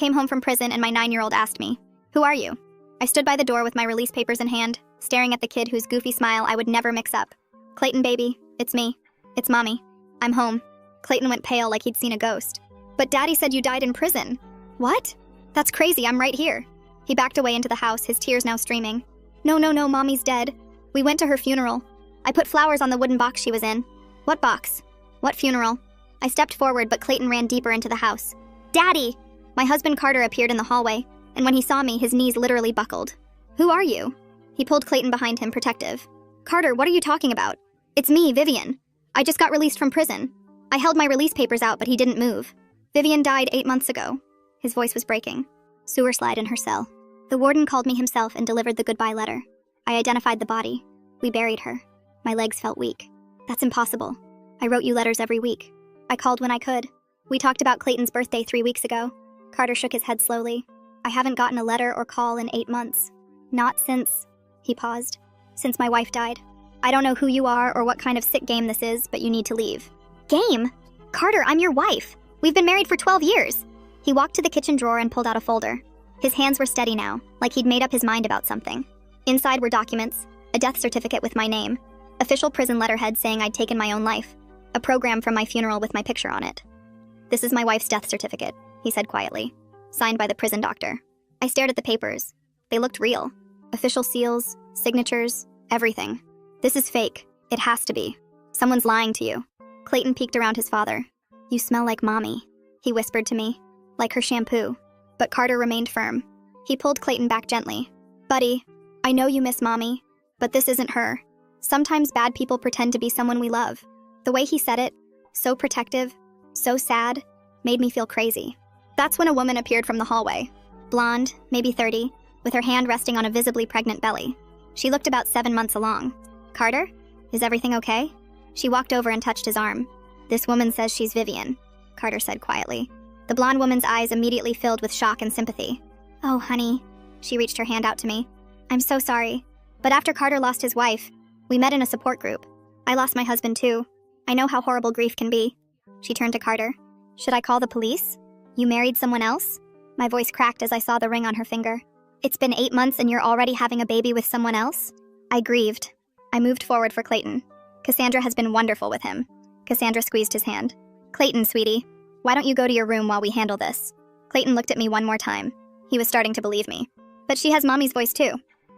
came home from prison and my 9-year-old asked me, "Who are you?" I stood by the door with my release papers in hand, staring at the kid whose goofy smile I would never mix up. "Clayton, baby, it's me. It's Mommy. I'm home." Clayton went pale like he'd seen a ghost. "But Daddy said you died in prison." "What? That's crazy, I'm right here." He backed away into the house, his tears now streaming. No, Mommy's dead. We went to her funeral. I put flowers on the wooden box she was in." "What box? What funeral?" I stepped forward, but Clayton ran deeper into the house. "Daddy!" My husband Carter appeared in the hallway, and when he saw me, his knees literally buckled. "Who are you?" He pulled Clayton behind him, protective. "Carter, what are you talking about?" "It's me, Vivian. I just got released from prison." I held my release papers out, but he didn't move. "Vivian died 8 months ago." His voice was breaking. Sewer slide in her cell. The warden called me himself and delivered the goodbye letter. I identified the body. We buried her. My legs felt weak. "That's impossible. I wrote you letters every week. I called when I could. We talked about Clayton's birthday 3 weeks ago." Carter shook his head slowly. "I haven't gotten a letter or call in 8 months. Not since..." He paused. "Since my wife died. I don't know who you are or what kind of sick game this is, but you need to leave." "Game? Carter, I'm your wife. We've been married for 12 years. He walked to the kitchen drawer and pulled out a folder. His hands were steady now, like he'd made up his mind about something. Inside were documents, a death certificate with my name, official prison letterhead saying I'd taken my own life, a program from my funeral with my picture on it. "This is my wife's death certificate," he said quietly, signed by the prison doctor. I stared at the papers. They looked real. Official seals, signatures, everything. "This is fake. It has to be. Someone's lying to you." Clayton peeked around his father. "You smell like Mommy," he whispered to me, "like her shampoo." But Carter remained firm. He pulled Clayton back gently. "Buddy, I know you miss Mommy, but this isn't her. Sometimes bad people pretend to be someone we love." The way he said it, so protective, so sad, made me feel crazy. That's when a woman appeared from the hallway. Blonde, maybe 30, with her hand resting on a visibly pregnant belly. She looked about 7 months along. "Carter? Is everything okay?" She walked over and touched his arm. "This woman says she's Vivian," Carter said quietly. The blonde woman's eyes immediately filled with shock and sympathy. "Oh, honey." She reached her hand out to me. "I'm so sorry. But after Carter lost his wife, we met in a support group. I lost my husband too. I know how horrible grief can be." She turned to Carter. "Should I call the police? You married someone else?" My voice cracked as I saw the ring on her finger. "It's been 8 months and you're already having a baby with someone else?" I grieved. I moved forward for Clayton. "Cassandra has been wonderful with him." Cassandra squeezed his hand. "Clayton, sweetie, why don't you go to your room while we handle this?" Clayton looked at me one more time. He was starting to believe me. "But she has Mommy's voice too."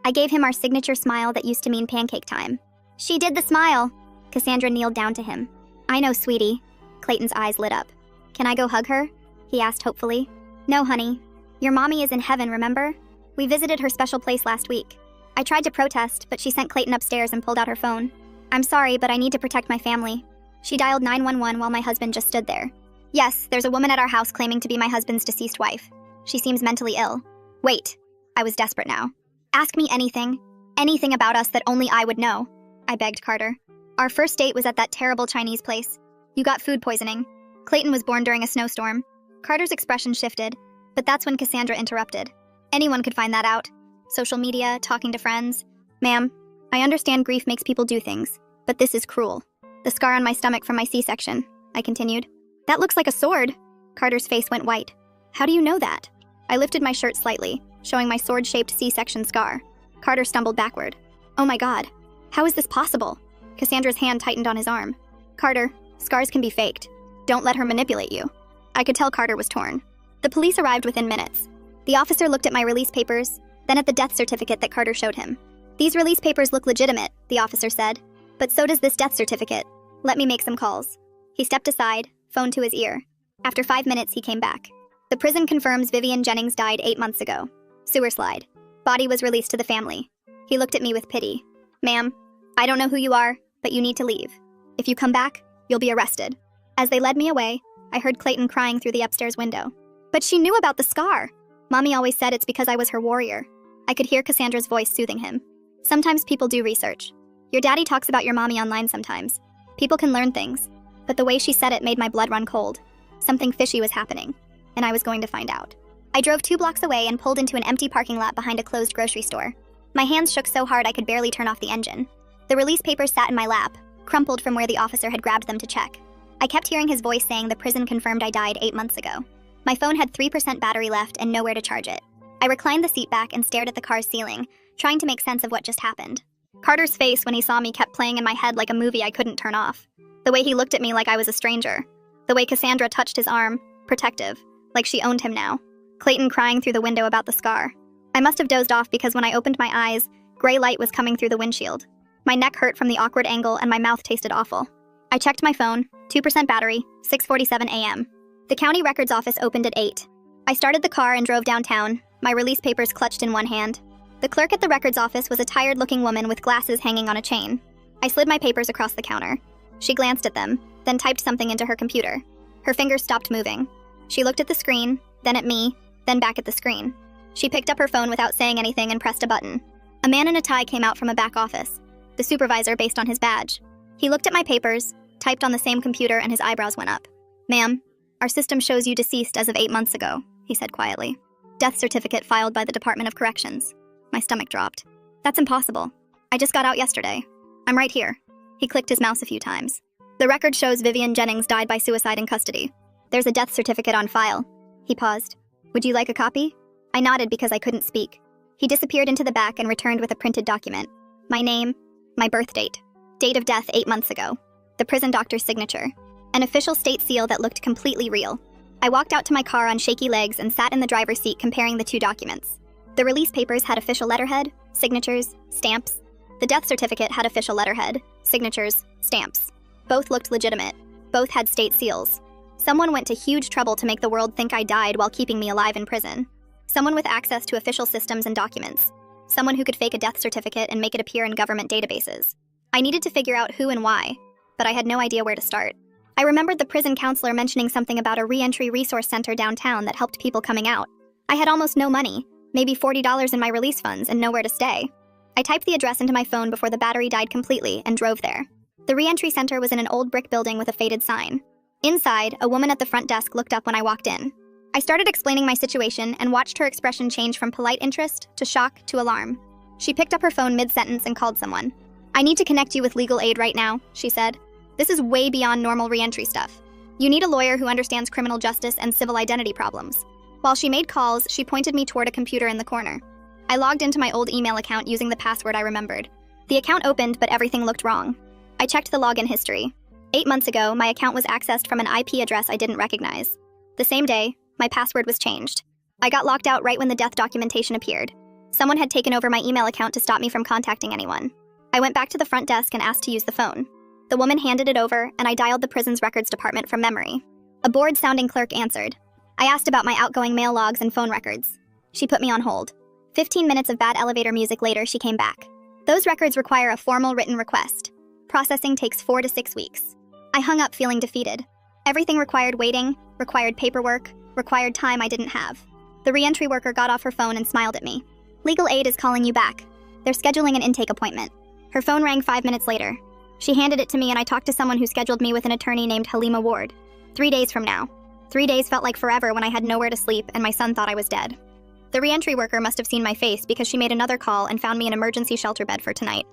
I gave him our signature smile that used to mean pancake time. "She did the smile." Cassandra kneeled down to him. "I know, sweetie." Clayton's eyes lit up. "Can I go hug her?" he asked hopefully. "No, honey. Your Mommy is in heaven, remember? We visited her special place last week. I tried to protest, but she sent Clayton upstairs and pulled out her phone. I'm sorry, but I need to protect my family." She dialed 911 while my husband just stood there. "Yes, there's a woman at our house claiming to be my husband's deceased wife. She seems mentally ill." "Wait." I was desperate now. "Ask me anything. Anything about us that only I would know," I begged Carter. "Our first date was at that terrible Chinese place. You got food poisoning. Clayton was born during a snowstorm." Carter's expression shifted, but that's when Cassandra interrupted. "Anyone could find that out. Social media, talking to friends. Ma'am, I understand grief makes people do things, but this is cruel. The scar on my stomach from my C-section," I continued. "That looks like a sword." Carter's face went white. "How do you know that?" I lifted my shirt slightly, showing my sword-shaped C-section scar. Carter stumbled backward. "Oh my God, how is this possible?" Cassandra's hand tightened on his arm. "Carter, scars can be faked. Don't let her manipulate you." I could tell Carter was torn. The police arrived within minutes. The officer looked at my release papers, then at the death certificate that Carter showed him. "These release papers look legitimate," the officer said. "But so does this death certificate. Let me make some calls." He stepped aside, phone to his ear. After 5 minutes, he came back. "The prison confirms Vivian Jennings died 8 months ago. Sewer slide. Body was released to the family." He looked at me with pity. "Ma'am, I don't know who you are, but you need to leave. If you come back, you'll be arrested." As they led me away, I heard Clayton crying through the upstairs window. "But she knew about the scar. Mommy always said it's because I was her warrior." I could hear Cassandra's voice soothing him. "Sometimes people do research. Your daddy talks about your mommy online sometimes. People can learn things." But the way she said it made my blood run cold. Something fishy was happening, and I was going to find out. I drove 2 blocks away and pulled into an empty parking lot behind a closed grocery store. My hands shook so hard I could barely turn off the engine. The release papers sat in my lap, crumpled from where the officer had grabbed them to check. I kept hearing his voice saying the prison confirmed I died 8 months ago. My phone had 3% battery left and nowhere to charge it. I reclined the seat back and stared at the car's ceiling, trying to make sense of what just happened. Carter's face when he saw me kept playing in my head like a movie I couldn't turn off. The way he looked at me like I was a stranger. The way Cassandra touched his arm, protective, like she owned him now. Clayton crying through the window about the scar. I must have dozed off because when I opened my eyes, gray light was coming through the windshield. My neck hurt from the awkward angle and my mouth tasted awful. I checked my phone, 2% battery, 6:47 a.m. The county records office opened at 8. I started the car and drove downtown, my release papers clutched in one hand. The clerk at the records office was a tired-looking woman with glasses hanging on a chain. I slid my papers across the counter. She glanced at them, then typed something into her computer. Her fingers stopped moving. She looked at the screen, then at me, then back at the screen. She picked up her phone without saying anything and pressed a button. A man in a tie came out from a back office, the supervisor based on his badge. He looked at my papers, typed on the same computer, and his eyebrows went up. "Ma'am, our system shows you deceased as of 8 months ago," he said quietly. "Death certificate filed by the Department of Corrections." My stomach dropped. "That's impossible. I just got out yesterday. I'm right here." He clicked his mouse a few times. "The record shows Vivian Jennings died by suicide in custody. There's a death certificate on file." He paused. "Would you like a copy?" I nodded because I couldn't speak. He disappeared into the back and returned with a printed document. My name, my birth date, date of death 8 months ago, the prison doctor's signature, an official state seal that looked completely real. I walked out to my car on shaky legs and sat in the driver's seat comparing the two documents. The release papers had official letterhead, signatures, stamps. The death certificate had official letterhead, signatures, stamps. Both looked legitimate. Both had state seals. Someone went to huge trouble to make the world think I died while keeping me alive in prison. Someone with access to official systems and documents. Someone who could fake a death certificate and make it appear in government databases. I needed to figure out who and why, but I had no idea where to start. I remembered the prison counselor mentioning something about a re-entry resource center downtown that helped people coming out. I had almost no money, maybe $40 in my release funds, and nowhere to stay. I typed the address into my phone before the battery died completely and drove there. The re-entry center was in an old brick building with a faded sign. Inside, a woman at the front desk looked up when I walked in. I started explaining my situation and watched her expression change from polite interest to shock to alarm. She picked up her phone mid-sentence and called someone. "I need to connect you with legal aid right now," she said. "This is way beyond normal re-entry stuff. You need a lawyer who understands criminal justice and civil identity problems." While she made calls, she pointed me toward a computer in the corner. I logged into my old email account using the password I remembered. The account opened, but everything looked wrong. I checked the login history. 8 months ago, my account was accessed from an IP address I didn't recognize. The same day, my password was changed. I got locked out right when the death documentation appeared. Someone had taken over my email account to stop me from contacting anyone. I went back to the front desk and asked to use the phone. The woman handed it over, and I dialed the prison's records department from memory. A bored-sounding clerk answered. I asked about my outgoing mail logs and phone records. She put me on hold. 15 minutes of bad elevator music later, she came back. "Those records require a formal written request. Processing takes 4 to 6 weeks." I hung up feeling defeated. Everything required waiting, required paperwork, required time I didn't have. The re-entry worker got off her phone and smiled at me. "Legal aid is calling you back. They're scheduling an intake appointment." Her phone rang 5 minutes later. She handed it to me and I talked to someone who scheduled me with an attorney named Halima Ward. 3 days from now. 3 days felt like forever when I had nowhere to sleep and my son thought I was dead. The re-entry worker must have seen my face because she made another call and found me an emergency shelter bed for tonight.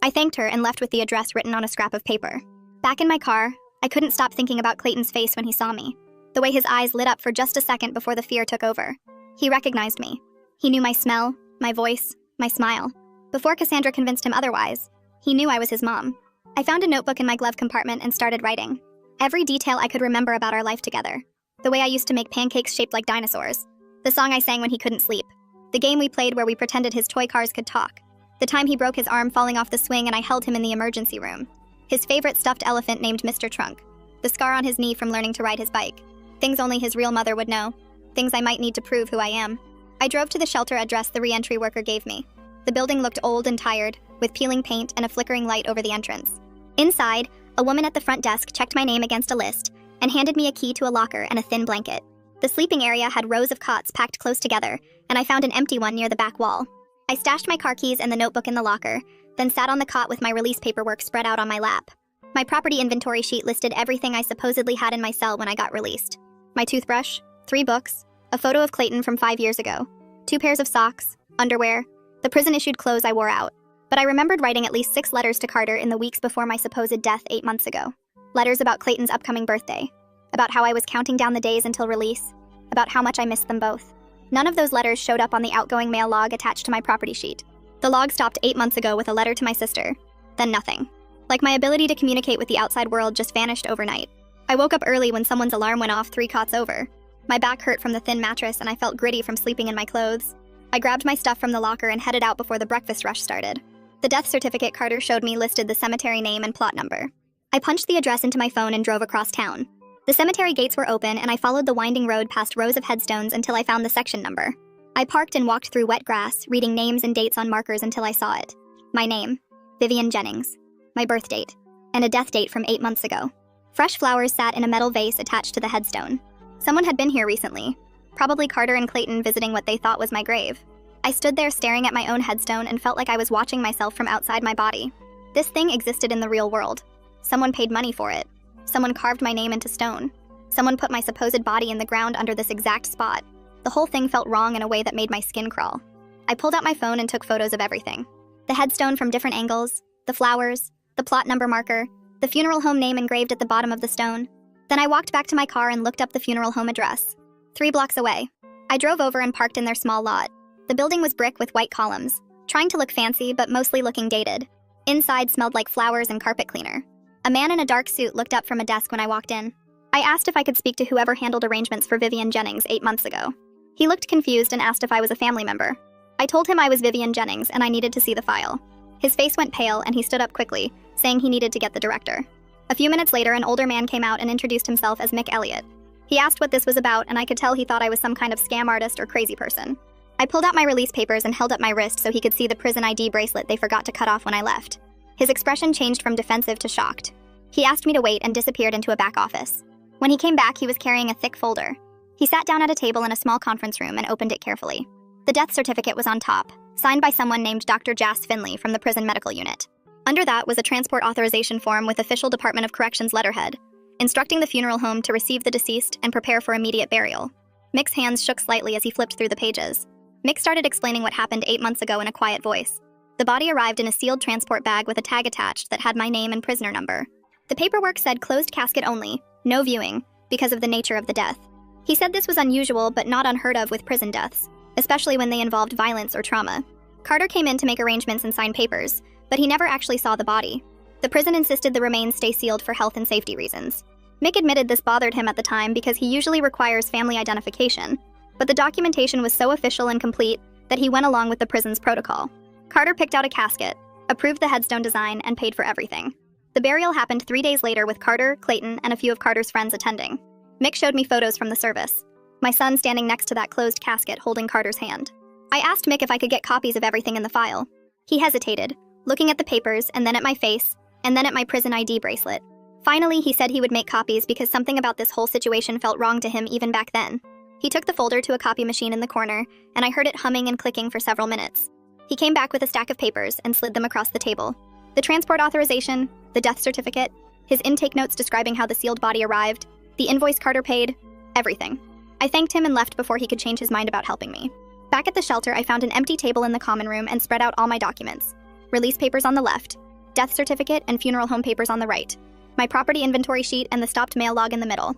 I thanked her and left with the address written on a scrap of paper. Back in my car, I couldn't stop thinking about Clayton's face when he saw me. The way his eyes lit up for just a second before the fear took over. He recognized me. He knew my smell, my voice, my smile. Before Cassandra convinced him otherwise, he knew I was his mom. I found a notebook in my glove compartment and started writing. Every detail I could remember about our life together. The way I used to make pancakes shaped like dinosaurs. The song I sang when he couldn't sleep. The game we played where we pretended his toy cars could talk. The time he broke his arm falling off the swing and I held him in the emergency room. His favorite stuffed elephant named Mr. Trunk. The scar on his knee from learning to ride his bike. Things only his real mother would know. Things I might need to prove who I am. I drove to the shelter address the re-entry worker gave me. The building looked old and tired, with peeling paint and a flickering light over the entrance. Inside, a woman at the front desk checked my name against a list and handed me a key to a locker and a thin blanket. The sleeping area had rows of cots packed close together, and I found an empty one near the back wall. I stashed my car keys and the notebook in the locker, then sat on the cot with my release paperwork spread out on my lap. My property inventory sheet listed everything I supposedly had in my cell when I got released. My toothbrush, 3 books, a photo of Clayton from 5 years ago, 2 pairs of socks, underwear, the prison-issued clothes I wore out. But I remembered writing at least 6 letters to Carter in the weeks before my supposed death 8 months ago. Letters about Clayton's upcoming birthday, about how I was counting down the days until release, about how much I missed them both. None of those letters showed up on the outgoing mail log attached to my property sheet. The log stopped 8 months ago with a letter to my sister. Then nothing. Like my ability to communicate with the outside world just vanished overnight. I woke up early when someone's alarm went off 3 cots over. My back hurt from the thin mattress and I felt gritty from sleeping in my clothes. I grabbed my stuff from the locker and headed out before the breakfast rush started. The death certificate Carter showed me listed the cemetery name and plot number. I punched the address into my phone and drove across town. The cemetery gates were open and I followed the winding road past rows of headstones until I found the section number. I parked and walked through wet grass, reading names and dates on markers until I saw it. My name, Vivian Jennings. My birth date, and a death date from 8 months ago. Fresh flowers sat in a metal vase attached to the headstone. Someone had been here recently, probably Carter and Clayton visiting what they thought was my grave. I stood there staring at my own headstone and felt like I was watching myself from outside my body. This thing existed in the real world. Someone paid money for it. Someone carved my name into stone. Someone put my supposed body in the ground under this exact spot. The whole thing felt wrong in a way that made my skin crawl. I pulled out my phone and took photos of everything. The headstone from different angles, the flowers, the plot number marker, the funeral home name engraved at the bottom of the stone. Then I walked back to my car and looked up the funeral home address. 3 blocks away. I drove over and parked in their small lot. The building was brick with white columns, trying to look fancy but mostly looking dated. Inside smelled like flowers and carpet cleaner. A man in a dark suit looked up from a desk when I walked in. I asked if I could speak to whoever handled arrangements for Vivian Jennings 8 months ago. He looked confused and asked if I was a family member. I told him I was Vivian Jennings and I needed to see the file. His face went pale and he stood up quickly, saying he needed to get the director. A few minutes later, an older man came out and introduced himself as Mick Elliott. He asked what this was about and I could tell he thought I was some kind of scam artist or crazy person. I pulled out my release papers and held up my wrist so he could see the prison ID bracelet they forgot to cut off when I left. His expression changed from defensive to shocked. He asked me to wait and disappeared into a back office. When he came back, he was carrying a thick folder. He sat down at a table in a small conference room and opened it carefully. The death certificate was on top, signed by someone named Dr. Jas Finley from the prison medical unit. Under that was a transport authorization form with official Department of Corrections letterhead, instructing the funeral home to receive the deceased and prepare for immediate burial. Mick's hands shook slightly as he flipped through the pages. Mick started explaining what happened 8 months ago in a quiet voice. The body arrived in a sealed transport bag with a tag attached that had my name and prisoner number. The paperwork said closed casket only, no viewing, because of the nature of the death. He said this was unusual but not unheard of with prison deaths, especially when they involved violence or trauma. Carter came in to make arrangements and sign papers, but he never actually saw the body. The prison insisted the remains stay sealed for health and safety reasons. Mick admitted this bothered him at the time because he usually requires family identification, but the documentation was so official and complete that he went along with the prison's protocol. Carter picked out a casket, approved the headstone design, and paid for everything. The burial happened 3 days later with Carter, Clayton, and a few of Carter's friends attending. Mick showed me photos from the service. My son standing next to that closed casket holding Carter's hand. I asked Mick if I could get copies of everything in the file. He hesitated, looking at the papers and then at my face, and then at my prison ID bracelet. Finally, he said he would make copies because something about this whole situation felt wrong to him even back then. He took the folder to a copy machine in the corner, and I heard it humming and clicking for several minutes. He came back with a stack of papers and slid them across the table. The transport authorization, the death certificate, his intake notes describing how the sealed body arrived, the invoice Carter paid, everything. I thanked him and left before he could change his mind about helping me. Back at the shelter, I found an empty table in the common room and spread out all my documents. Release papers on the left, death certificate and funeral home papers on the right, my property inventory sheet and the stopped mail log in the middle.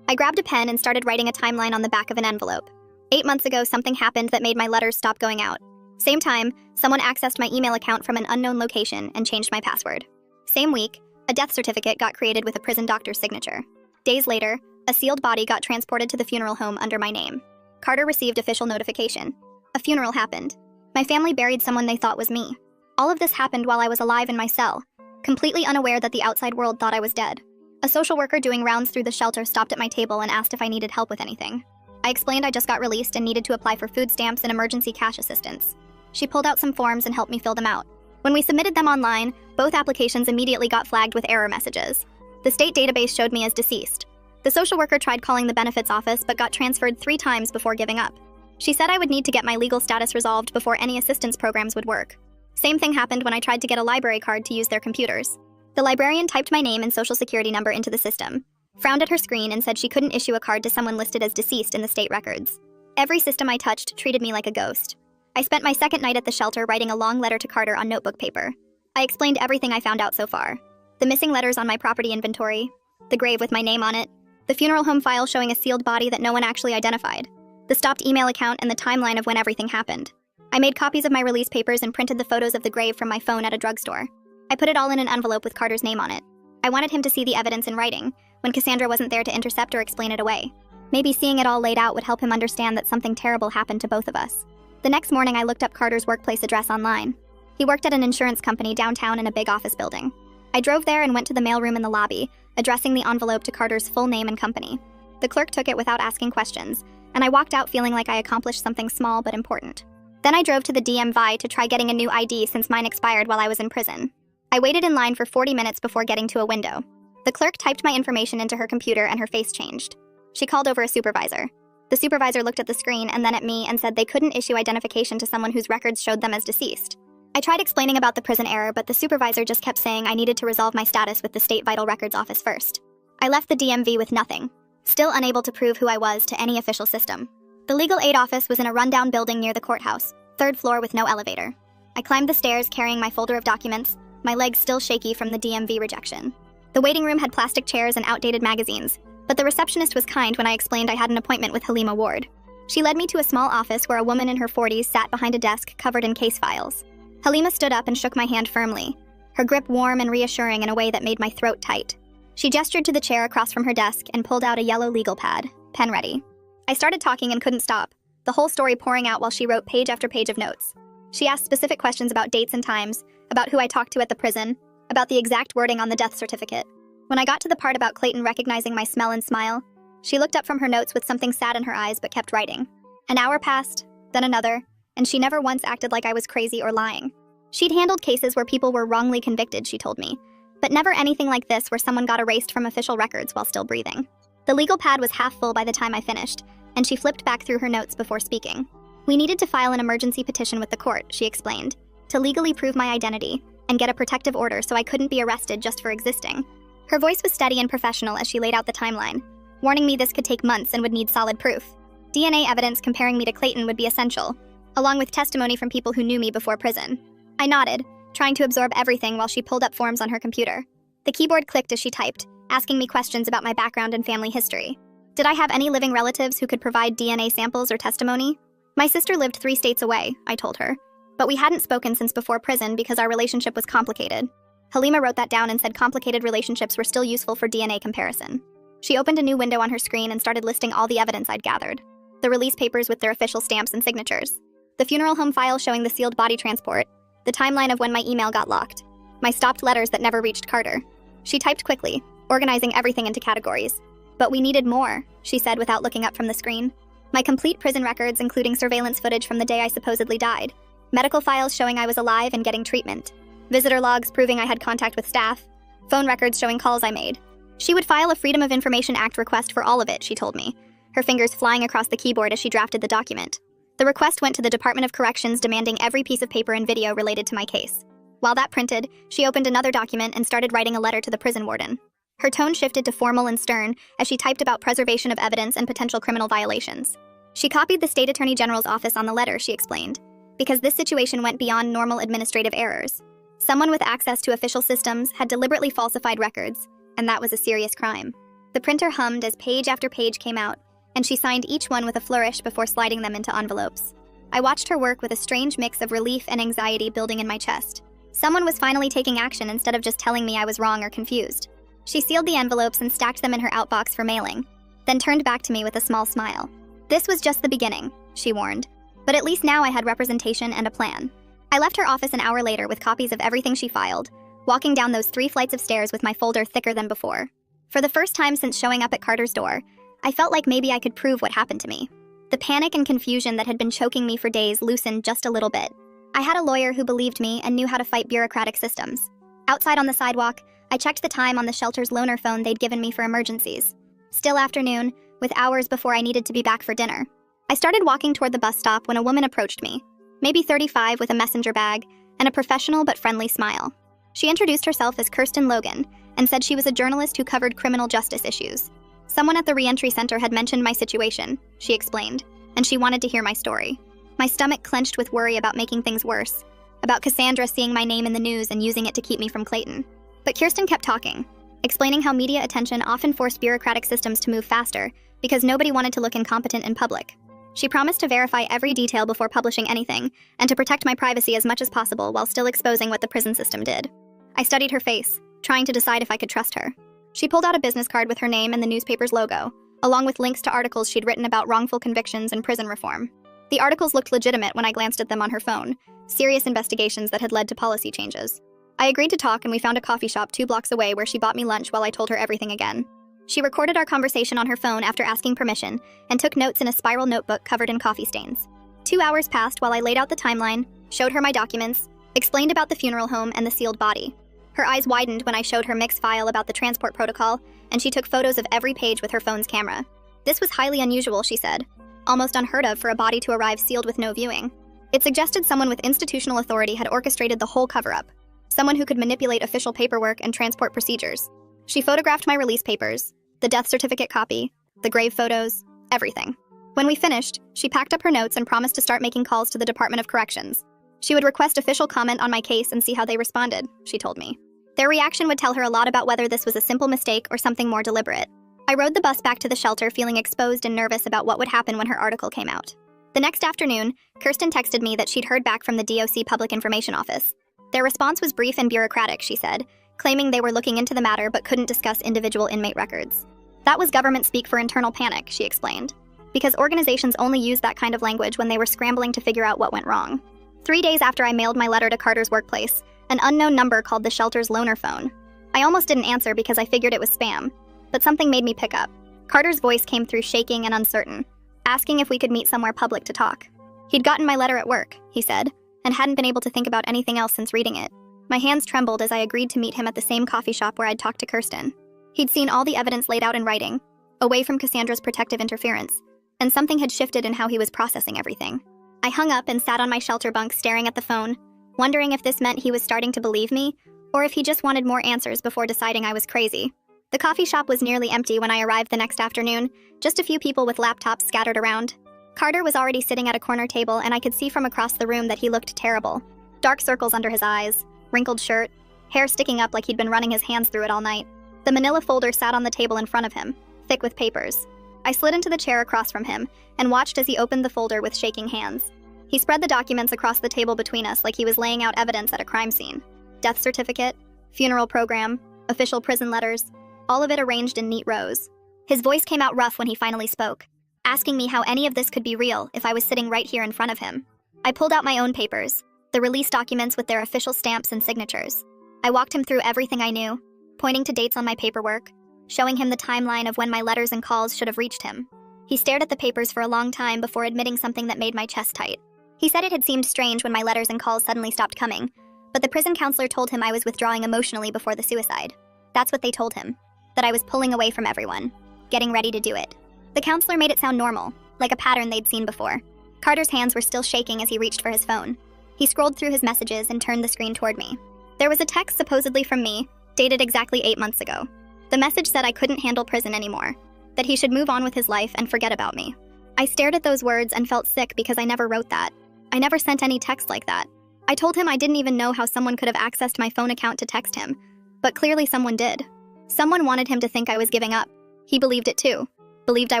I grabbed a pen and started writing a timeline on the back of an envelope. 8 months ago, something happened that made my letters stop going out. Same time, someone accessed my email account from an unknown location and changed my password. Same week, a death certificate got created with a prison doctor's signature. Days later, a sealed body got transported to the funeral home under my name. Carter received official notification. A funeral happened. My family buried someone they thought was me. All of this happened while I was alive in my cell, completely unaware that the outside world thought I was dead. A social worker doing rounds through the shelter stopped at my table and asked if I needed help with anything. I explained I just got released and needed to apply for food stamps and emergency cash assistance. She pulled out some forms and helped me fill them out. When we submitted them online, both applications immediately got flagged with error messages. The state database showed me as deceased. The social worker tried calling the benefits office but got transferred 3 times before giving up. She said I would need to get my legal status resolved before any assistance programs would work. Same thing happened when I tried to get a library card to use their computers. The librarian typed my name and social security number into the system, frowned at her screen and said she couldn't issue a card to someone listed as deceased in the state records. Every system I touched treated me like a ghost. I spent my second night at the shelter writing a long letter to Carter on notebook paper. I explained everything I found out so far. The missing letters on my property inventory, the grave with my name on it, The funeral home file showing a sealed body that no one actually identified. The stopped email account and the timeline of when everything happened. I made copies of my release papers and printed the photos of the grave from my phone at a drugstore. I put it all in an envelope with Carter's name on it. I wanted him to see the evidence in writing, when Cassandra wasn't there to intercept or explain it away. Maybe seeing it all laid out would help him understand that something terrible happened to both of us. The next morning, I looked up Carter's workplace address online. He worked at an insurance company downtown in a big office building. I drove there and went to the mailroom in the lobby, addressing the envelope to Carter's full name and company. The clerk took it without asking questions, and I walked out feeling like I accomplished something small but important. Then I drove to the DMV to try getting a new ID since mine expired while I was in prison. I waited in line for 40 minutes before getting to a window. The clerk typed my information into her computer and her face changed. She called over a supervisor. The supervisor looked at the screen and then at me and said they couldn't issue identification to someone whose records showed them as deceased. I tried explaining about the prison error, but the supervisor just kept saying I needed to resolve my status with the State Vital Records Office first. I left the DMV with nothing, still unable to prove who I was to any official system. The legal aid office was in a rundown building near the courthouse, 3rd floor with no elevator. I climbed the stairs carrying my folder of documents, my legs still shaky from the DMV rejection. The waiting room had plastic chairs and outdated magazines, but the receptionist was kind when I explained I had an appointment with Halima Ward. She led me to a small office where a woman in her 40s sat behind a desk covered in case files. Halima stood up and shook my hand firmly, her grip warm and reassuring in a way that made my throat tight. She gestured to the chair across from her desk and pulled out a yellow legal pad, pen ready. I started talking and couldn't stop, the whole story pouring out while she wrote page after page of notes. She asked specific questions about dates and times, about who I talked to at the prison, about the exact wording on the death certificate. When I got to the part about Clayton recognizing my smell and smile, she looked up from her notes with something sad in her eyes but kept writing. An hour passed, then another, and she never once acted like I was crazy or lying. She'd handled cases where people were wrongly convicted, she told me, but never anything like this where someone got erased from official records while still breathing. The legal pad was half full by the time I finished, and she flipped back through her notes before speaking. We needed to file an emergency petition with the court, she explained, to legally prove my identity and get a protective order so I couldn't be arrested just for existing. Her voice was steady and professional as she laid out the timeline, warning me this could take months and would need solid proof. DNA evidence comparing me to Clayton would be essential, along with testimony from people who knew me before prison. I nodded, trying to absorb everything while she pulled up forms on her computer. The keyboard clicked as she typed, asking me questions about my background and family history. Did I have any living relatives who could provide DNA samples or testimony? My sister lived 3 states away, I told her, but we hadn't spoken since before prison because our relationship was complicated. Halima wrote that down and said complicated relationships were still useful for DNA comparison. She opened a new window on her screen and started listing all the evidence I'd gathered. The release papers with their official stamps and signatures. The funeral home file showing the sealed body transport. The timeline of when my email got locked. My stopped letters that never reached Carter. She typed quickly, organizing everything into categories. But we needed more, she said without looking up from the screen. My complete prison records, including surveillance footage from the day I supposedly died. Medical files showing I was alive and getting treatment. Visitor logs proving I had contact with staff. Phone records showing calls I made. She would file a Freedom of Information Act request for all of it, she told me, her fingers flying across the keyboard as she drafted the document. The request went to the Department of Corrections demanding every piece of paper and video related to my case. While that printed, she opened another document and started writing a letter to the prison warden. Her tone shifted to formal and stern as she typed about preservation of evidence and potential criminal violations. She copied the State Attorney General's office on the letter, she explained, because this situation went beyond normal administrative errors. Someone with access to official systems had deliberately falsified records, and that was a serious crime. The printer hummed as page after page came out, and she signed each one with a flourish before sliding them into envelopes. I watched her work with a strange mix of relief and anxiety building in my chest. Someone was finally taking action instead of just telling me I was wrong or confused. She sealed the envelopes and stacked them in her outbox for mailing, then turned back to me with a small smile. This was just the beginning, she warned. But at least now I had representation and a plan. I left her office an hour later with copies of everything she filed, walking down those 3 flights of stairs with my folder thicker than before. For the first time since showing up at Carter's door, I felt like maybe I could prove what happened to me. The panic and confusion that had been choking me for days loosened just a little bit. I had a lawyer who believed me and knew how to fight bureaucratic systems. Outside on the sidewalk, I checked the time on the shelter's loaner phone they'd given me for emergencies. Still afternoon, with hours before I needed to be back for dinner. I started walking toward the bus stop when a woman approached me, maybe 35 with a messenger bag and a professional but friendly smile. She introduced herself as Kirsten Logan and said she was a journalist who covered criminal justice issues. Someone at the reentry center had mentioned my situation, she explained, and she wanted to hear my story. My stomach clenched with worry about making things worse, about Cassandra seeing my name in the news and using it to keep me from Clayton. But Kirsten kept talking, explaining how media attention often forced bureaucratic systems to move faster because nobody wanted to look incompetent in public. She promised to verify every detail before publishing anything and to protect my privacy as much as possible while still exposing what the prison system did. I studied her face, trying to decide if I could trust her. She pulled out a business card with her name and the newspaper's logo, along with links to articles she'd written about wrongful convictions and prison reform. The articles looked legitimate when I glanced at them on her phone, serious investigations that had led to policy changes. I agreed to talk, and we found a coffee shop 2 blocks away where she bought me lunch while I told her everything again. She recorded our conversation on her phone after asking permission and took notes in a spiral notebook covered in coffee stains. 2 hours passed while I laid out the timeline, showed her my documents, explained about the funeral home and the sealed body. Her eyes widened when I showed her mix file about the transport protocol, and she took photos of every page with her phone's camera. This was highly unusual, she said. Almost unheard of for a body to arrive sealed with no viewing. It suggested someone with institutional authority had orchestrated the whole cover-up. Someone who could manipulate official paperwork and transport procedures. She photographed my release papers, the death certificate copy, the grave photos, everything. When we finished, she packed up her notes and promised to start making calls to the Department of Corrections. She would request official comment on my case and see how they responded, she told me. Their reaction would tell her a lot about whether this was a simple mistake or something more deliberate. I rode the bus back to the shelter feeling exposed and nervous about what would happen when her article came out. The next afternoon, Kirsten texted me that she'd heard back from the DOC Public Information Office. Their response was brief and bureaucratic, she said, claiming they were looking into the matter but couldn't discuss individual inmate records. That was government speak for internal panic, she explained, because organizations only used that kind of language when they were scrambling to figure out what went wrong. 3 days after I mailed my letter to Carter's workplace, an unknown number called the shelter's loaner phone. I almost didn't answer because I figured it was spam, but something made me pick up. Carter's voice came through shaking and uncertain, asking if we could meet somewhere public to talk. He'd gotten my letter at work, he said, and hadn't been able to think about anything else since reading it. My hands trembled as I agreed to meet him at the same coffee shop where I'd talked to Kirsten. He'd seen all the evidence laid out in writing, away from Cassandra's protective interference, and something had shifted in how he was processing everything. I hung up and sat on my shelter bunk staring at the phone, wondering if this meant he was starting to believe me, or if he just wanted more answers before deciding I was crazy. The coffee shop was nearly empty when I arrived the next afternoon, just a few people with laptops scattered around. Carter was already sitting at a corner table, and I could see from across the room that he looked terrible. Dark circles under his eyes, wrinkled shirt, hair sticking up like he'd been running his hands through it all night. The manila folder sat on the table in front of him, thick with papers. I slid into the chair across from him and watched as he opened the folder with shaking hands. He spread the documents across the table between us like he was laying out evidence at a crime scene. Death certificate, funeral program, official prison letters, all of it arranged in neat rows. His voice came out rough when he finally spoke, asking me how any of this could be real if I was sitting right here in front of him. I pulled out my own papers, the release documents with their official stamps and signatures. I walked him through everything I knew, pointing to dates on my paperwork, showing him the timeline of when my letters and calls should have reached him. He stared at the papers for a long time before admitting something that made my chest tight. He said it had seemed strange when my letters and calls suddenly stopped coming, but the prison counselor told him I was withdrawing emotionally before the suicide. That's what they told him, that I was pulling away from everyone, getting ready to do it. The counselor made it sound normal, like a pattern they'd seen before. Carter's hands were still shaking as he reached for his phone. He scrolled through his messages and turned the screen toward me. There was a text supposedly from me, dated exactly 8 months ago. The message said I couldn't handle prison anymore, that he should move on with his life and forget about me. I stared at those words and felt sick because I never wrote that. I never sent any text like that. I told him I didn't even know how someone could have accessed my phone account to text him, but clearly someone did. Someone wanted him to think I was giving up. He believed it too, believed I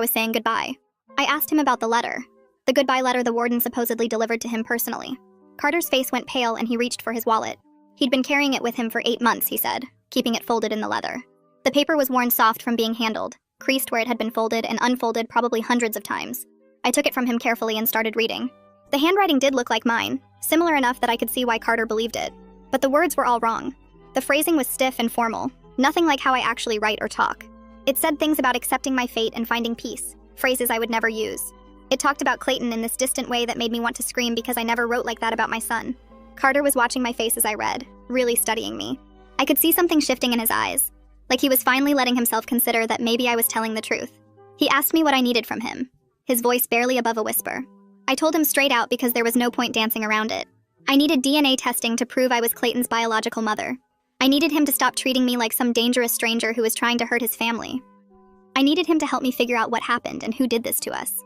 was saying goodbye. I asked him about the letter, the goodbye letter the warden supposedly delivered to him personally. Carter's face went pale and he reached for his wallet. He'd been carrying it with him for 8 months, he said, keeping it folded in the leather. The paper was worn soft from being handled, creased where it had been folded and unfolded probably hundreds of times. I took it from him carefully and started reading. The handwriting did look like mine, similar enough that I could see why Carter believed it. But the words were all wrong. The phrasing was stiff and formal, nothing like how I actually write or talk. It said things about accepting my fate and finding peace, phrases I would never use. It talked about Clayton in this distant way that made me want to scream because I never wrote like that about my son. Carter was watching my face as I read, really studying me. I could see something shifting in his eyes, like he was finally letting himself consider that maybe I was telling the truth. He asked me what I needed from him, his voice barely above a whisper. I told him straight out because there was no point dancing around it. I needed DNA testing to prove I was Clayton's biological mother. I needed him to stop treating me like some dangerous stranger who was trying to hurt his family. I needed him to help me figure out what happened and who did this to us.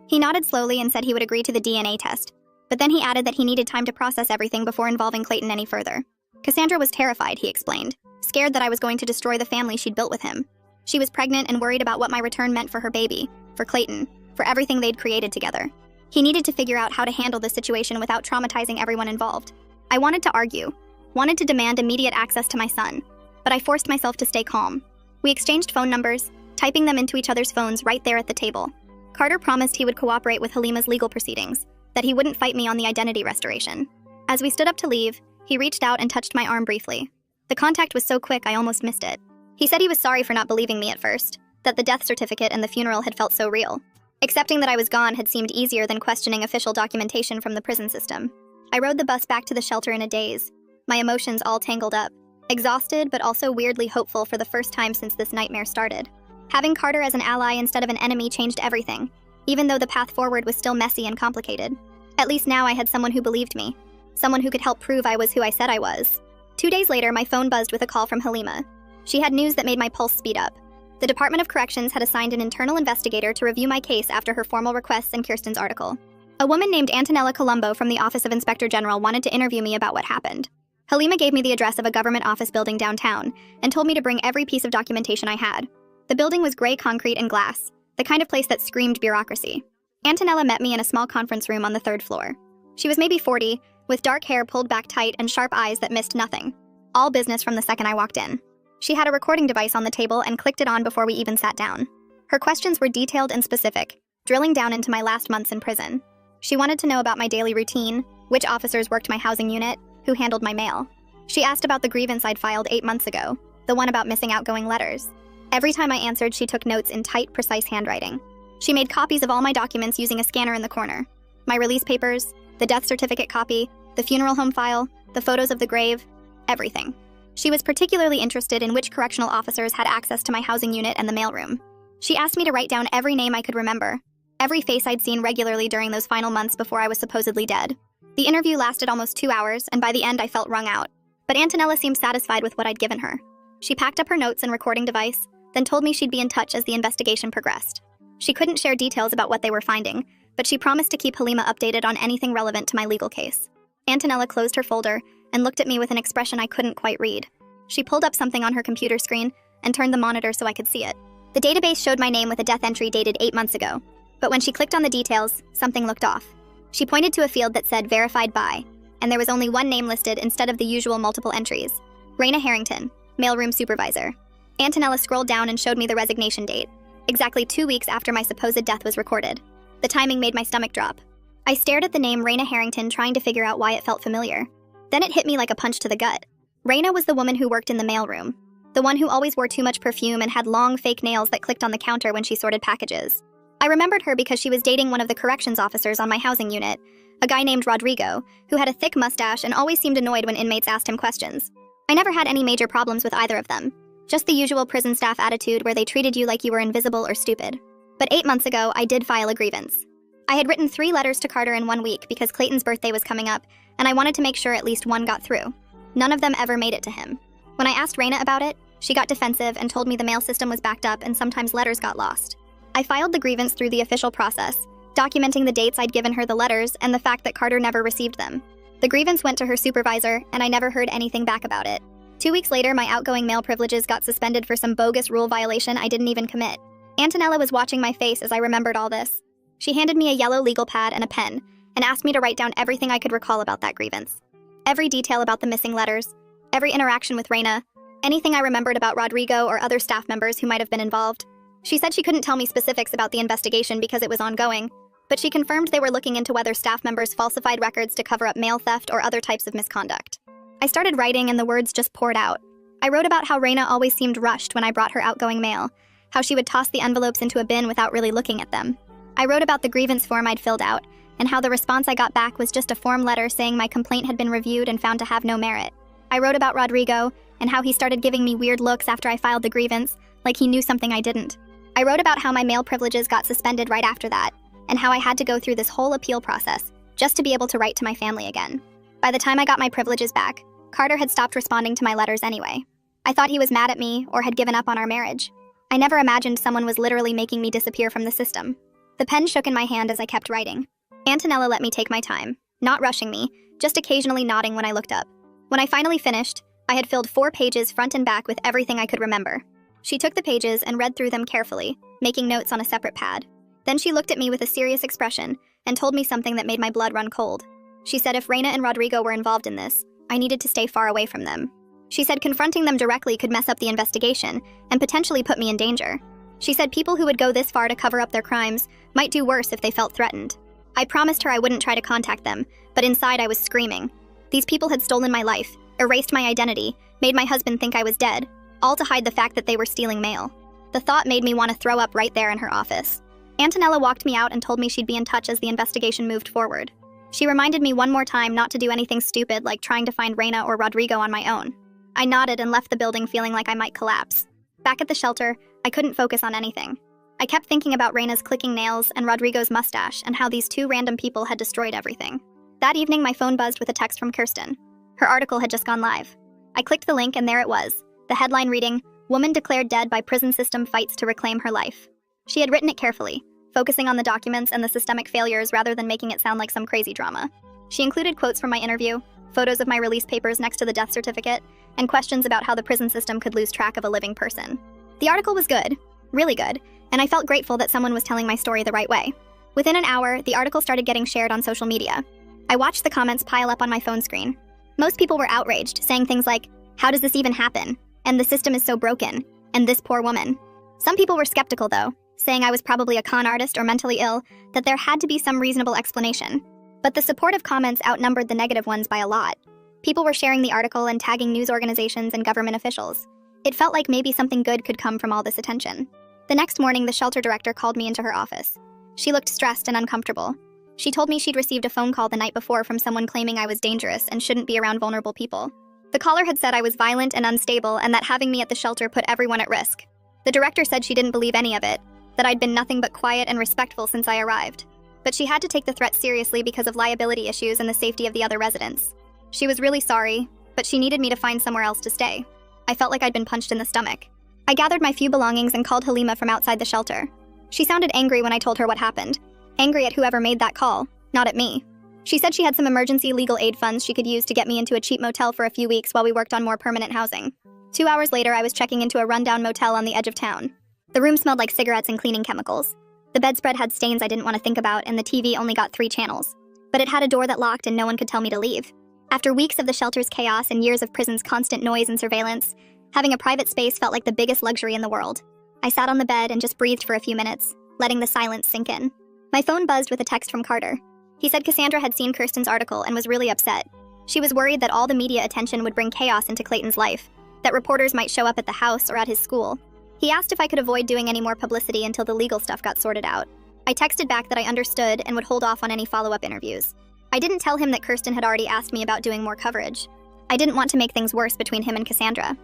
He nodded slowly and said he would agree to the DNA test, but then he added that he needed time to process everything before involving Clayton any further. Cassandra was terrified, he explained. scared that I was going to destroy the family she'd built with him. She was pregnant and worried about what my return meant for her baby, for Clayton, for everything they'd created together. He needed to figure out how to handle the situation without traumatizing everyone involved. I wanted to argue, wanted to demand immediate access to my son, but I forced myself to stay calm. We exchanged phone numbers, typing them into each other's phones right there at the table. Carter promised he would cooperate with Halima's legal proceedings, that he wouldn't fight me on the identity restoration. As we stood up to leave, he reached out and touched my arm briefly. The contact was so quick I almost missed it. He said he was sorry for not believing me at first, that the death certificate and the funeral had felt so real. Accepting that I was gone had seemed easier than questioning official documentation from the prison system. I rode the bus back to the shelter in a daze, my emotions all tangled up, exhausted but also weirdly hopeful for the first time since this nightmare started. Having Carter as an ally instead of an enemy changed everything, even though the path forward was still messy and complicated. At least now I had someone who believed me, someone who could help prove I was who I said I was. 2 days later, my phone buzzed with a call from Halima. She had news that made my pulse speed up. The Department of Corrections had assigned an internal investigator to review my case after her formal requests in Kirsten's article. A woman named Antonella Colombo from the Office of Inspector General wanted to interview me about what happened. Halima gave me the address of a government office building downtown and told me to bring every piece of documentation I had. The building was gray concrete and glass, the kind of place that screamed bureaucracy. Antonella met me in a small conference room on the 3rd floor. She was maybe 40, with dark hair pulled back tight and sharp eyes that missed nothing. All business from the second I walked in. She had a recording device on the table and clicked it on before we even sat down. Her questions were detailed and specific, drilling down into my last months in prison. She wanted to know about my daily routine, which officers worked my housing unit, who handled my mail. She asked about the grievance I'd filed 8 months ago, the one about missing outgoing letters. Every time I answered, she took notes in tight, precise handwriting. She made copies of all my documents using a scanner in the corner. My release papers, the death certificate copy, the funeral home file, the photos of the grave, everything. She was particularly interested in which correctional officers had access to my housing unit and the mailroom. She asked me to write down every name I could remember, every face I'd seen regularly during those final months before I was supposedly dead. The interview lasted almost 2 hours, and by the end I felt wrung out. But Antonella seemed satisfied with what I'd given her. She packed up her notes and recording device, then told me she'd be in touch as the investigation progressed. She couldn't share details about what they were finding, but she promised to keep Halima updated on anything relevant to my legal case. Antonella closed her folder and looked at me with an expression I couldn't quite read. She pulled up something on her computer screen and turned the monitor so I could see it. The database showed my name with a death entry dated 8 months ago, but when she clicked on the details, something looked off. She pointed to a field that said verified by, and there was only one name listed instead of the usual multiple entries. Raina Harrington, mailroom supervisor. Antonella scrolled down and showed me the resignation date, exactly 2 weeks after my supposed death was recorded. The timing made my stomach drop. I stared at the name Raina Harrington, trying to figure out why it felt familiar. Then it hit me like a punch to the gut. Raina was the woman who worked in the mailroom, the one who always wore too much perfume and had long fake nails that clicked on the counter when she sorted packages. I remembered her because she was dating one of the corrections officers on my housing unit, a guy named Rodrigo, who had a thick mustache and always seemed annoyed when inmates asked him questions. I never had any major problems with either of them, just the usual prison staff attitude where they treated you like you were invisible or stupid. But 8 months ago, I did file a grievance. I had written 3 letters to Carter in 1 week because Clayton's birthday was coming up, and I wanted to make sure at least one got through. None of them ever made it to him. When I asked Raina about it, she got defensive and told me the mail system was backed up and sometimes letters got lost. I filed the grievance through the official process, documenting the dates I'd given her the letters and the fact that Carter never received them. The grievance went to her supervisor, and I never heard anything back about it. 2 weeks later, my outgoing mail privileges got suspended for some bogus rule violation I didn't even commit. Antonella was watching my face as I remembered all this. She handed me a yellow legal pad and a pen, and asked me to write down everything I could recall about that grievance. Every detail about the missing letters, every interaction with Raina, anything I remembered about Rodrigo or other staff members who might have been involved. She said she couldn't tell me specifics about the investigation because it was ongoing, but she confirmed they were looking into whether staff members falsified records to cover up mail theft or other types of misconduct. I started writing and the words just poured out. I wrote about how Raina always seemed rushed when I brought her outgoing mail, how she would toss the envelopes into a bin without really looking at them. I wrote about the grievance form I'd filled out, and how the response I got back was just a form letter saying my complaint had been reviewed and found to have no merit. I wrote about Rodrigo, and how he started giving me weird looks after I filed the grievance, like he knew something I didn't. I wrote about how my mail privileges got suspended right after that, and how I had to go through this whole appeal process just to be able to write to my family again. By the time I got my privileges back, Carter had stopped responding to my letters anyway. I thought he was mad at me or had given up on our marriage. I never imagined someone was literally making me disappear from the system. The pen shook in my hand as I kept writing. Antonella let me take my time, not rushing me, just occasionally nodding when I looked up. When I finally finished, I had filled 4 pages front and back with everything I could remember. She took the pages and read through them carefully, making notes on a separate pad. Then she looked at me with a serious expression and told me something that made my blood run cold. She said if Reina and Rodrigo were involved in this, I needed to stay far away from them. She said confronting them directly could mess up the investigation and potentially put me in danger. She said people who would go this far to cover up their crimes might do worse if they felt threatened. I promised her I wouldn't try to contact them, but inside I was screaming. These people had stolen my life, erased my identity, made my husband think I was dead, all to hide the fact that they were stealing mail. The thought made me want to throw up right there in her office. Antonella walked me out and told me she'd be in touch as the investigation moved forward. She reminded me one more time not to do anything stupid like trying to find Reina or Rodrigo on my own. I nodded and left the building feeling like I might collapse. Back at the shelter, I couldn't focus on anything. I kept thinking about Reina's clicking nails and Rodrigo's mustache and how these 2 random people had destroyed everything. That evening, my phone buzzed with a text from Kirsten. Her article had just gone live. I clicked the link and there it was, the headline reading, "Woman declared dead by prison system fights to reclaim her life." She had written it carefully, focusing on the documents and the systemic failures rather than making it sound like some crazy drama. She included quotes from my interview, photos of my release papers next to the death certificate, and questions about how the prison system could lose track of a living person. The article was good, really good, and I felt grateful that someone was telling my story the right way. Within an hour, the article started getting shared on social media. I watched the comments pile up on my phone screen. Most people were outraged, saying things like, "How does this even happen?" And "the system is so broken," and "this poor woman." Some people were skeptical though, saying I was probably a con artist or mentally ill, that there had to be some reasonable explanation. But the supportive comments outnumbered the negative ones by a lot. People were sharing the article and tagging news organizations and government officials. It felt like maybe something good could come from all this attention. The next morning, the shelter director called me into her office. She looked stressed and uncomfortable. She told me she'd received a phone call the night before from someone claiming I was dangerous and shouldn't be around vulnerable people. The caller had said I was violent and unstable and that having me at the shelter put everyone at risk. The director said she didn't believe any of it, that I'd been nothing but quiet and respectful since I arrived. But she had to take the threat seriously because of liability issues and the safety of the other residents. She was really sorry, but she needed me to find somewhere else to stay. I felt like I'd been punched in the stomach. I gathered my few belongings and called Halima from outside the shelter. She sounded angry when I told her what happened. Angry at whoever made that call, not at me. She said she had some emergency legal aid funds she could use to get me into a cheap motel for a few weeks while we worked on more permanent housing. 2 hours later, I was checking into a rundown motel on the edge of town. The room smelled like cigarettes and cleaning chemicals. The bedspread had stains I didn't want to think about, and the TV only got 3 channels. But it had a door that locked and no one could tell me to leave. After weeks of the shelter's chaos and years of prison's constant noise and surveillance, having a private space felt like the biggest luxury in the world. I sat on the bed and just breathed for a few minutes, letting the silence sink in. My phone buzzed with a text from Carter. He said Cassandra had seen Kirsten's article and was really upset. She was worried that all the media attention would bring chaos into Clayton's life, that reporters might show up at the house or at his school. He asked if I could avoid doing any more publicity until the legal stuff got sorted out. I texted back that I understood and would hold off on any follow-up interviews. I didn't tell him that Kirsten had already asked me about doing more coverage. I didn't want to make things worse between him and Cassandra.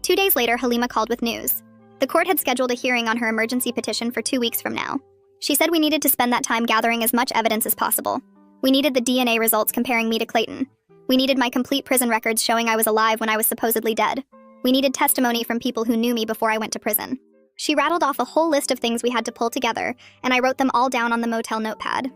2 days later, Halima called with news. The court had scheduled a hearing on her emergency petition for 2 weeks from now. She said we needed to spend that time gathering as much evidence as possible. We needed the DNA results comparing me to Clayton. We needed my complete prison records showing I was alive when I was supposedly dead. We needed testimony from people who knew me before I went to prison. She rattled off a whole list of things we had to pull together, and I wrote them all down on the motel notepad.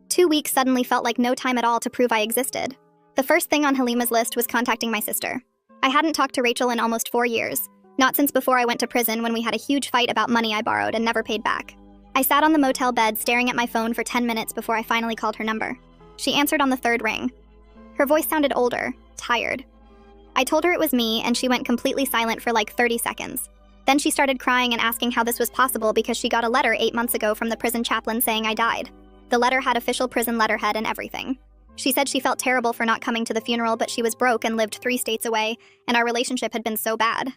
2 weeks suddenly felt like no time at all to prove I existed. The first thing on Halima's list was contacting my sister. I hadn't talked to Rachel in almost 4 years, not since before I went to prison when we had a huge fight about money I borrowed and never paid back. I sat on the motel bed staring at my phone for 10 minutes before I finally called her number. She answered on the 3rd ring. Her voice sounded older, tired. I told her it was me, and she went completely silent for like 30 seconds. Then she started crying and asking how this was possible because she got a letter 8 months ago from the prison chaplain saying I died. The letter had official prison letterhead and everything. She said she felt terrible for not coming to the funeral, but she was broke and lived 3 states away, and our relationship had been so bad.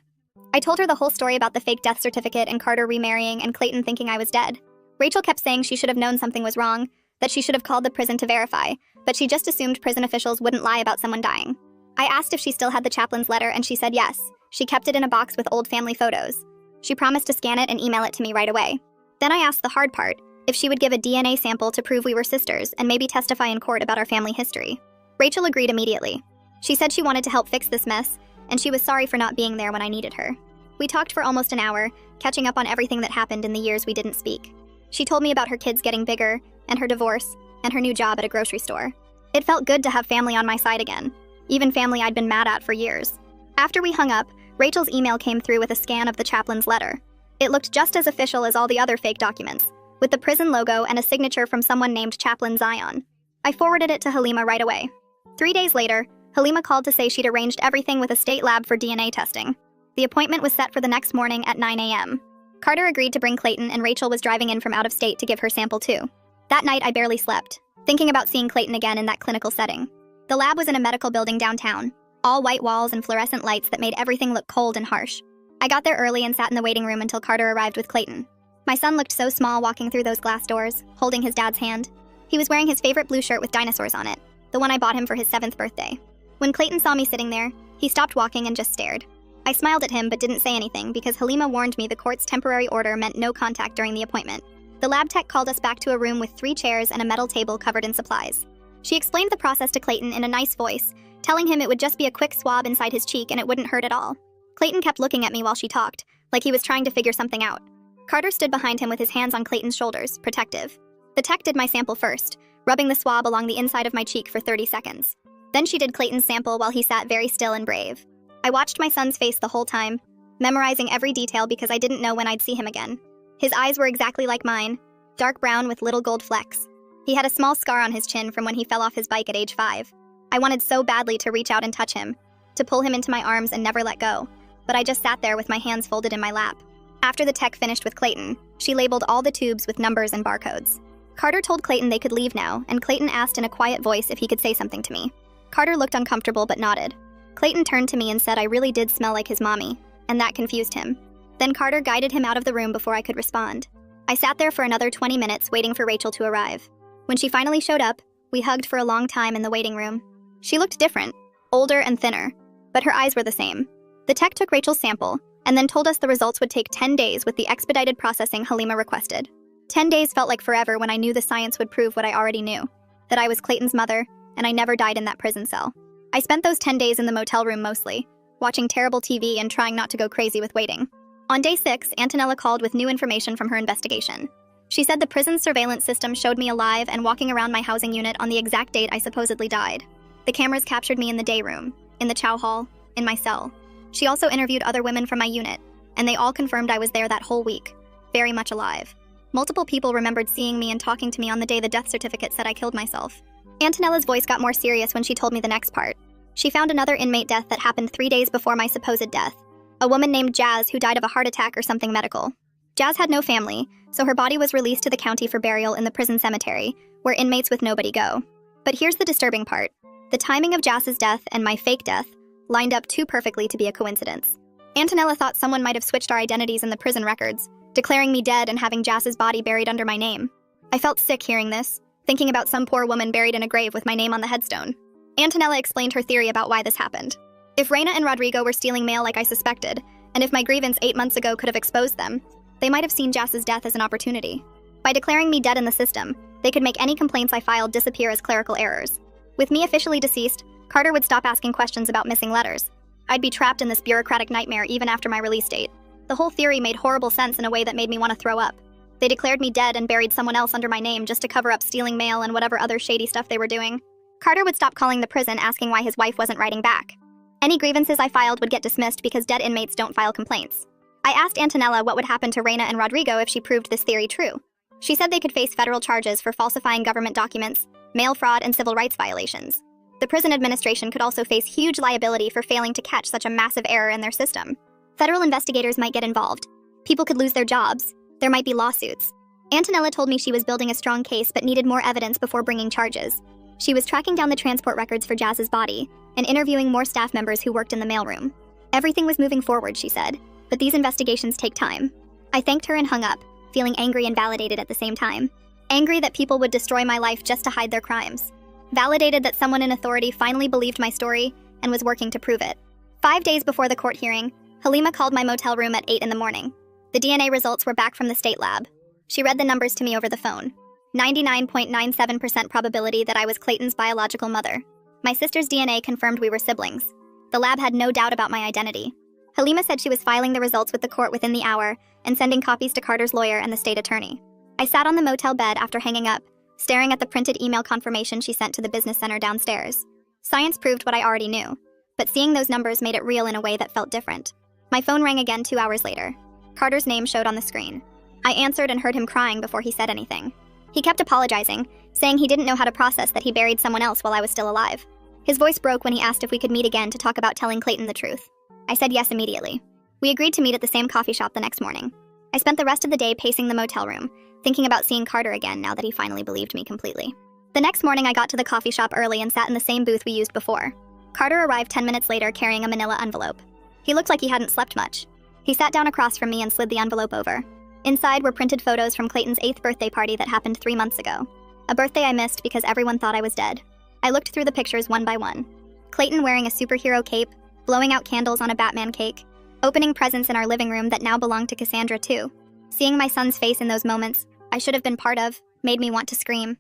I told her the whole story about the fake death certificate and Carter remarrying and Clayton thinking I was dead. Rachel kept saying she should have known something was wrong, that she should have called the prison to verify, but she just assumed prison officials wouldn't lie about someone dying. I asked if she still had the chaplain's letter, and she said yes. She kept it in a box with old family photos. She promised to scan it and email it to me right away. Then I asked the hard part, if she would give a DNA sample to prove we were sisters and maybe testify in court about our family history. Rachel agreed immediately. She said she wanted to help fix this mess, and she was sorry for not being there when I needed her. We talked for almost an hour, catching up on everything that happened in the years we didn't speak. She told me about her kids getting bigger, and her divorce, and her new job at a grocery store. It felt good to have family on my side again, even family I'd been mad at for years. After we hung up, Rachel's email came through with a scan of the chaplain's letter. It looked just as official as all the other fake documents, with the prison logo and a signature from someone named Chaplain Zion. I forwarded it to Halima right away. 3 days later, Halima called to say she'd arranged everything with a state lab for DNA testing. The appointment was set for the next morning at 9 a.m. Carter agreed to bring Clayton, and Rachel was driving in from out of state to give her sample too. That night, I barely slept, thinking about seeing Clayton again in that clinical setting. The lab was in a medical building downtown, all white walls and fluorescent lights that made everything look cold and harsh. I got there early and sat in the waiting room until Carter arrived with Clayton. My son looked so small walking through those glass doors, holding his dad's hand. He was wearing his favorite blue shirt with dinosaurs on it, the one I bought him for his 7th birthday. When Clayton saw me sitting there, he stopped walking and just stared. I smiled at him but didn't say anything because Halima warned me the court's temporary order meant no contact during the appointment. The lab tech called us back to a room with 3 chairs and a metal table covered in supplies. She explained the process to Clayton in a nice voice, telling him it would just be a quick swab inside his cheek and it wouldn't hurt at all. Clayton kept looking at me while she talked, like he was trying to figure something out. Carter stood behind him with his hands on Clayton's shoulders, protective. The tech did my sample first, rubbing the swab along the inside of my cheek for 30 seconds. Then she did Clayton's sample while he sat very still and brave. I watched my son's face the whole time, memorizing every detail because I didn't know when I'd see him again. His eyes were exactly like mine, dark brown with little gold flecks. He had a small scar on his chin from when he fell off his bike at age 5. I wanted so badly to reach out and touch him, to pull him into my arms and never let go, but I just sat there with my hands folded in my lap. After the tech finished with Clayton, she labeled all the tubes with numbers and barcodes. Carter told Clayton they could leave now, and Clayton asked in a quiet voice if he could say something to me. Carter looked uncomfortable but nodded. Clayton turned to me and said I really did smell like his mommy, and that confused him. Then Carter guided him out of the room before I could respond. I sat there for another 20 minutes waiting for Rachel to arrive. When she finally showed up, we hugged for a long time in the waiting room. She looked different, older and thinner, but her eyes were the same. The tech took Rachel's sample, and then told us the results would take 10 days with the expedited processing Halima requested. 10 days felt like forever when I knew the science would prove what I already knew, that I was Clayton's mother, and I never died in that prison cell. I spent those 10 days in the motel room mostly, watching terrible TV and trying not to go crazy with waiting. On day 6, Antonella called with new information from her investigation. She said the prison's surveillance system showed me alive and walking around my housing unit on the exact date I supposedly died. The cameras captured me in the day room, in the chow hall, in my cell. She also interviewed other women from my unit, and they all confirmed I was there that whole week, very much alive. Multiple people remembered seeing me and talking to me on the day the death certificate said I killed myself. Antonella's voice got more serious when she told me the next part. She found another inmate death that happened 3 days before my supposed death. A woman named Jazz who died of a heart attack or something medical. Jazz had no family, so her body was released to the county for burial in the prison cemetery, where inmates with nobody go. But here's the disturbing part. The timing of Jazz's death and my fake death lined up too perfectly to be a coincidence. Antonella thought someone might have switched our identities in the prison records, declaring me dead and having Jazz's body buried under my name. I felt sick hearing this, thinking about some poor woman buried in a grave with my name on the headstone. Antonella explained her theory about why this happened. If Reina and Rodrigo were stealing mail like I suspected, and if my grievance 8 months ago could have exposed them, they might have seen Jazz's death as an opportunity. By declaring me dead in the system, they could make any complaints I filed disappear as clerical errors. With me officially deceased, Carter would stop asking questions about missing letters. I'd be trapped in this bureaucratic nightmare even after my release date. The whole theory made horrible sense in a way that made me want to throw up. They declared me dead and buried someone else under my name just to cover up stealing mail and whatever other shady stuff they were doing. Carter would stop calling the prison asking why his wife wasn't writing back. Any grievances I filed would get dismissed because dead inmates don't file complaints. I asked Antonella what would happen to Reina and Rodrigo if she proved this theory true. She said they could face federal charges for falsifying government documents, mail fraud, and civil rights violations. The prison administration could also face huge liability for failing to catch such a massive error in their system. Federal investigators might get involved. People could lose their jobs. There might be lawsuits. Antonella told me she was building a strong case but needed more evidence before bringing charges. She was tracking down the transport records for Jazz's body and interviewing more staff members who worked in the mailroom. Everything was moving forward, she said, but these investigations take time. I thanked her and hung up, feeling angry and validated at the same time. Angry that people would destroy my life just to hide their crimes. Validated that someone in authority finally believed my story and was working to prove it. 5 days before the court hearing, Halima called my motel room at 8 in the morning. The DNA results were back from the state lab. She read the numbers to me over the phone. 99.97% probability that I was Clayton's biological mother. My sister's DNA confirmed we were siblings. The lab had no doubt about my identity. Halima said she was filing the results with the court within the hour and sending copies to Carter's lawyer and the state attorney. I sat on the motel bed after hanging up, staring at the printed email confirmation she sent to the business center downstairs. Science proved what I already knew, but seeing those numbers made it real in a way that felt different. My phone rang again 2 hours later. Carter's name showed on the screen. I answered and heard him crying before he said anything. He kept apologizing, saying he didn't know how to process that he buried someone else while I was still alive. His voice broke when he asked if we could meet again to talk about telling Clayton the truth. I said yes immediately. We agreed to meet at the same coffee shop the next morning. I spent the rest of the day pacing the motel room, thinking about seeing Carter again now that he finally believed me completely. The next morning I got to the coffee shop early and sat in the same booth we used before. Carter arrived 10 minutes later carrying a manila envelope. He looked like he hadn't slept much. He sat down across from me and slid the envelope over. Inside were printed photos from Clayton's 8th birthday party that happened 3 months ago. A birthday I missed because everyone thought I was dead. I looked through the pictures one by one. Clayton wearing a superhero cape, blowing out candles on a Batman cake, opening presents in our living room that now belonged to Cassandra too. Seeing my son's face in those moments, I should have been part of, made me want to scream.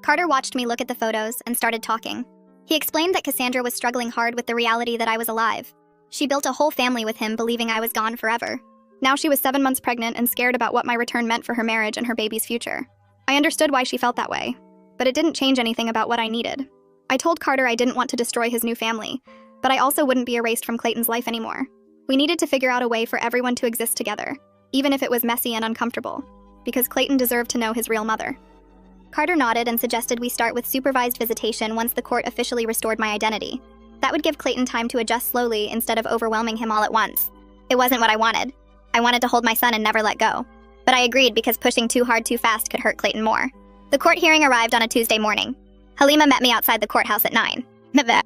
Carter watched me look at the photos and started talking. He explained that Cassandra was struggling hard with the reality that I was alive. She built a whole family with him, believing I was gone forever. Now she was 7 months pregnant and scared about what my return meant for her marriage and her baby's future. I understood why she felt that way, but it didn't change anything about what I needed. I told Carter I didn't want to destroy his new family, but I also wouldn't be erased from Clayton's life anymore. We needed to figure out a way for everyone to exist together, even if it was messy and uncomfortable, because Clayton deserved to know his real mother. Carter nodded and suggested we start with supervised visitation once the court officially restored my identity. That would give Clayton time to adjust slowly instead of overwhelming him all at once. It wasn't what I wanted. I wanted to hold my son and never let go. But I agreed because pushing too hard too fast could hurt Clayton more. The court hearing arrived on a Tuesday morning. Halima met me outside the courthouse at 9.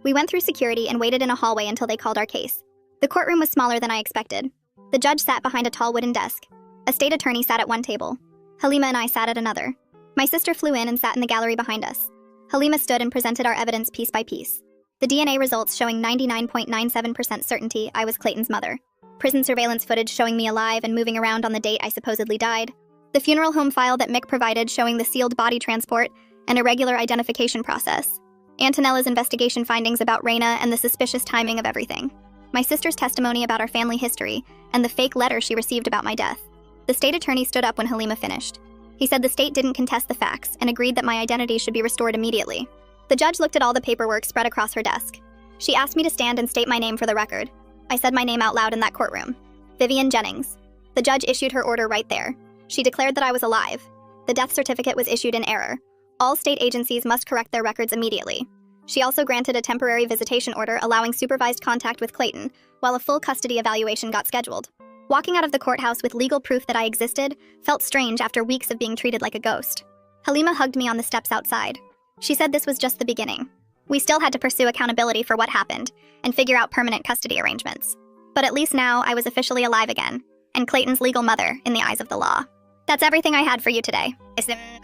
We went through security and waited in a hallway until they called our case. The courtroom was smaller than I expected. The judge sat behind a tall wooden desk. A state attorney sat at one table. Halima and I sat at another. My sister flew in and sat in the gallery behind us. Halima stood and presented our evidence piece by piece. The DNA results showing 99.97% certainty I was Clayton's mother. Prison surveillance footage showing me alive and moving around on the date I supposedly died. The funeral home file that Mick provided showing the sealed body transport and irregular identification process. Antonella's investigation findings about Reina and the suspicious timing of everything. My sister's testimony about our family history and the fake letter she received about my death. The state attorney stood up when Halima finished. He said the state didn't contest the facts and agreed that my identity should be restored immediately. The judge looked at all the paperwork spread across her desk. She asked me to stand and state my name for the record. I said my name out loud in that courtroom. Vivian Jennings. The judge issued her order right there. She declared that I was alive. The death certificate was issued in error. All state agencies must correct their records immediately. She also granted a temporary visitation order allowing supervised contact with Clayton, while a full custody evaluation got scheduled. Walking out of the courthouse with legal proof that I existed felt strange after weeks of being treated like a ghost. Halima hugged me on the steps outside. She said this was just the beginning. We still had to pursue accountability for what happened and figure out permanent custody arrangements. But at least now I was officially alive again, and Clayton's legal mother in the eyes of the law. That's everything I had for you today.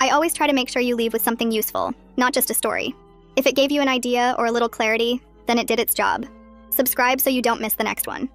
I always try to make sure you leave with something useful, not just a story. If it gave you an idea or a little clarity, then it did its job. Subscribe so you don't miss the next one.